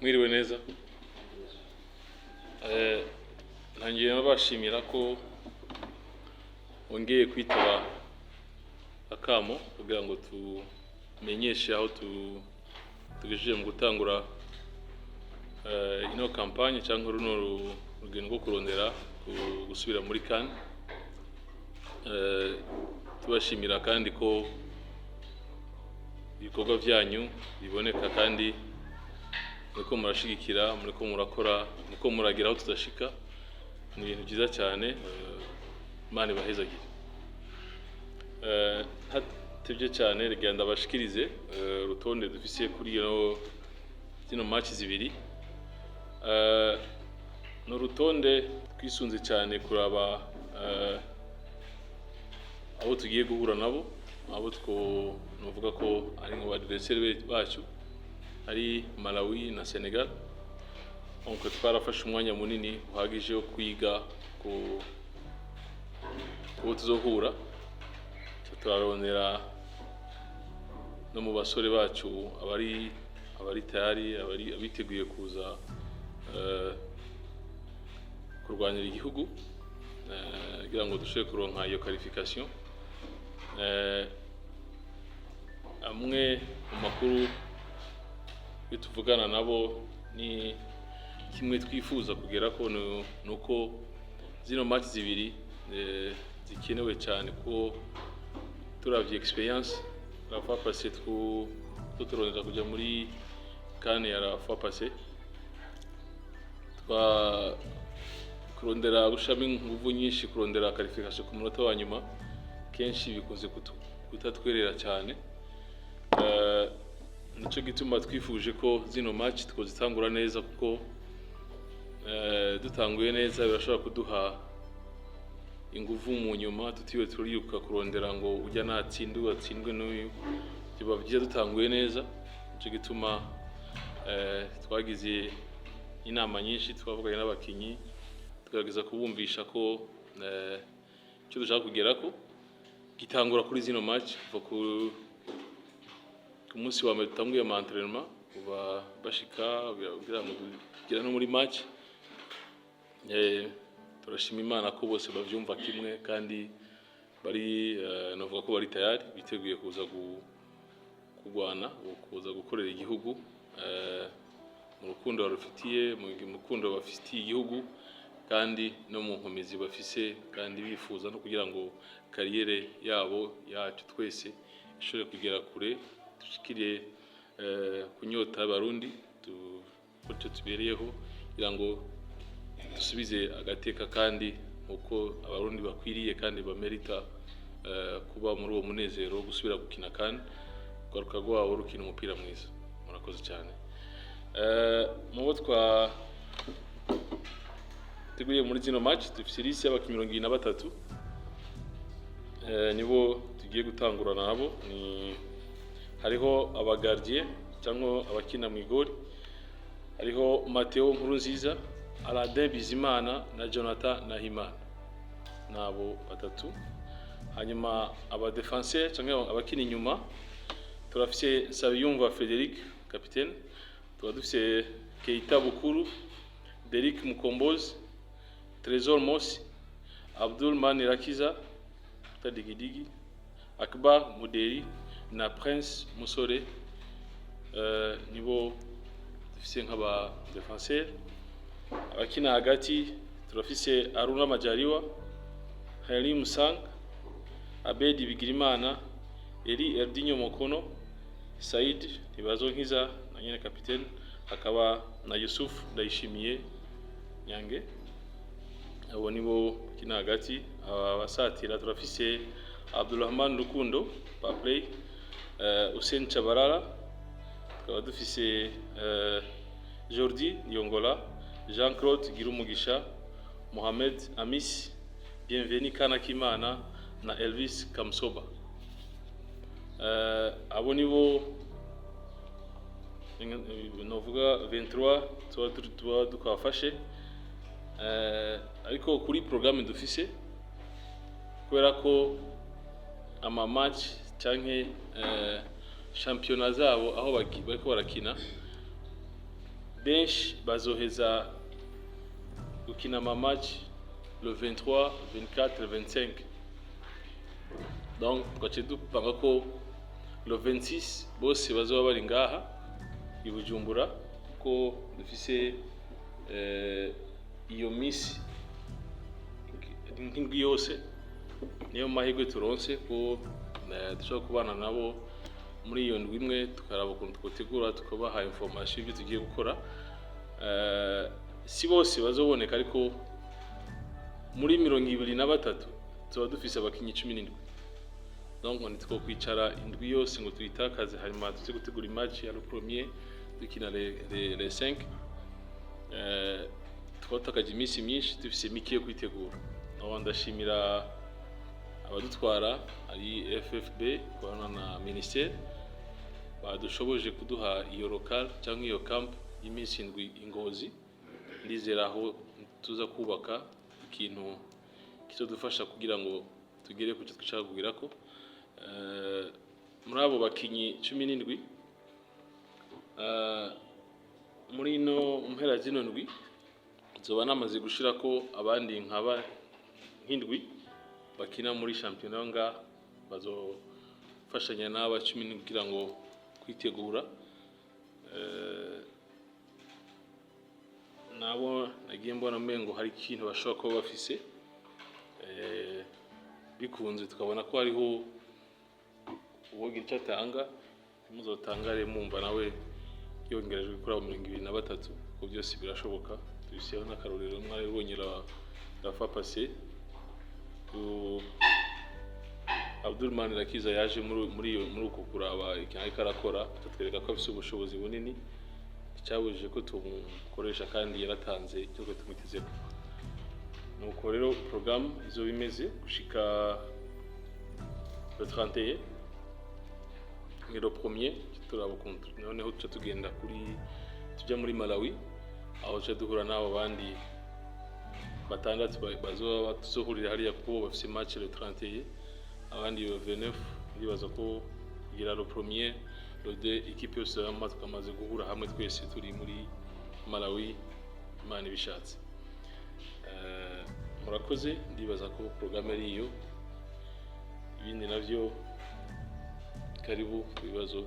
Mwiriwe neza. Ntangiye nabashimira ko wongeye kwitaba akamo kugira ngo tumenyeshe aho tugejeje mu gutangura ino kampanye cyangwa runo rugendo rwo kurondera gusubira muri CAN. Tubashimira kandi ko ibikorwa byanyu biboneka kandi muriko murashigikira, muriko murakora, muriko muragira aho tudashika. Ni ibintu byiza cyane. Imana ibahezagire. Hatevye cyane rega ndabashikirize urutonde dufise kuri zino match zibiri. No rutonde twisunze cyane kuraba abo tugiye guhura nabo, abo novuga ko ari ngo adversaire bacu ari Malawi na Senegal. Onko twarafashe umwanya munini uhagije wo kwiga ku tuzohura, turarondera no mu basore bacu abari tayari, abiteguye kuza kurwanira igihugu kugira ngo dushobore kuronka iyo qualification. Amwe mu makuru tuvugana nabo ni kimwe twifuza kugera ko nuko zino match zibiri zikenewe cyane ko turavye experience la fois passée tuturondera kujya muri CAN ya la fois passée, kurondera gushama inguvu nyinshi, kurondera qualification ku munota wa nyuma kenshi bikunze kutatwerera cyane. Nico gituma twifuje ko zino match tukozitangura neza, kuko dutanguye neza birashobora kuduha inguvu mu nyuma, tutiwe turiyuka kurondera ngo ujya atsindwe n'uyu. Biba byiza dutanguye neza. Nico gituma twagize inama nyinshi, twavuganye n'abakinyi, tugerageza kubumvisha ko icyo dushaka kugerako gitangura kuri zino match. Ku munsi wa mbere dutanguye entraînement kuva bashika kugira ngo tugera no muri match. Turashima Imana ko bose bavyumva kimwe kandi bari novuga ko bari tayari, biteguye kuza kugwana, kuza gukorera igihugu mu rukundo barufitiye, mu rukundo bafitiye igihugu kandi no mu nkomezi bafise, kandi bifuza no kugira ngo kariyere yacu twese ishobore kugera kure, dushikire kunyota abarundi tuko tubereyeho, kugira ngo dusubize agateka kandi uko abarundi bakwiriye kandi bamerita kuba muri uwo munezero wo gusubira gukina CAN, garuka rwabo rukina umupira mwiza. Murakoze cyane. Mubo teguye muri zino match dufise liste y'abakinyi 23 nibo tugiye gutangurana nabo. Hariho abagardien cyangwa abakina mu igori. Hariho Mateo Nkurunziza, Aladin Bizimana na Jonathan Nahimana, nabo batatu. Hanyuma aba defenseur cyangwa abakina inyuma turafise Sabiyumva Frederic capitaine, dufise Keita Bukuru, Derrick Mukombozi, Trésor Mosi, Abdul Manirakiza Tadigidigi, Akbar Muderi na Prince Musore. Nibo dufise nk'aba defenseur. Abakina hagati turafise Aruna Majaliwa, Halim Musang, Abedi Bigirimana, Eri Erdinho Mokono, Said Ntibazonkiza na nyene capitaine, hakaba na Yusuf Ndayishimiye Nyange. Abo nibo kina hagati. Abasatira turafise Abdulrahman Rukundo pa play, Hussein Chabarara, tukaba dufise Jordi Yongola, Jean-Claude Girumugisha, Mohamed Amis, Bienveni Kanakimana na Elvis Kamsoba. Abo nibo novuga 23 tuba dukafashe. Ariko kuri programme dufise, kubera ko ama match canke championnat zabo aho bariko barakina benshi bazoheza gukina ama match le 23, 24, 25. Donc twaciye dupanga ko le 26 bose bazoba bari ngaha i Bujumbura ko dufise iyo misi nk'indwi yose niyo mahirwe turonse ko dushobora kubana nabo muri iyo ndwi imwe tukaraba ukuntu twotegura tukabaha information y'ibyo tugiye gukora. Si bose bazoboneka ariko muri 23 tuba dufise abakinyi 17. Donc on est kwicara indwi yose ngo tuyitakaze hanyuma tuze gutegura match ya le premier dukina les 5. Twatakaje iminsi myinshi dufise mike yo kwitegura. Naho ndashimira abadutwara ari FFB kubana na ministère badushoboje kuduha iyo local cyangwa iyo camp y'iminsi indwi Ingozi. Ndizera aho tuza kubaka ikintu kitodufasha kugira ngo tugere ku cyo twishaka kugira ko muri abo bakinyi 17 muri no mpera zino ndwi zoba namaze gushira ko abandi nk'indwi bakina muri championnat nga bazofashanya n'aba 10 kugira ngo kwitegura. Nabo nagiye mbona mengo hari ikintu bashobora kuba bafise bikunze tukabona ko hariho uwogira icyo atanga muzotangare mumva nawe yongerejwe kuri 23 ko byose birashoboka. Tubiseho n'akarorero mwari rwonyera Rafa Passé Abdul Manirakiza yaje muri uko kuraba ikintu karakora tutwereka ko afite ubushobozi bunini cyabujije ko tumukoresha kandi yaratanze icyo tumutezeko. Nuko rero programme izo bimeze gushika le 31 le premier turaba contre noneho tuca tugenda tujya muri Malawi aho tuca duhura n'abo bandi batandatu bazoba tuzohurira hariya kuko bafite match le 31 abandi le 29 ndibaza ko kugira le premier le 2 équipe yose amaze guhura hamwe twese turi muri Malawi Imana ibishatse. Murakoze ndibaza ko programme ari iyo ibindi navyo karibu ku bibazo.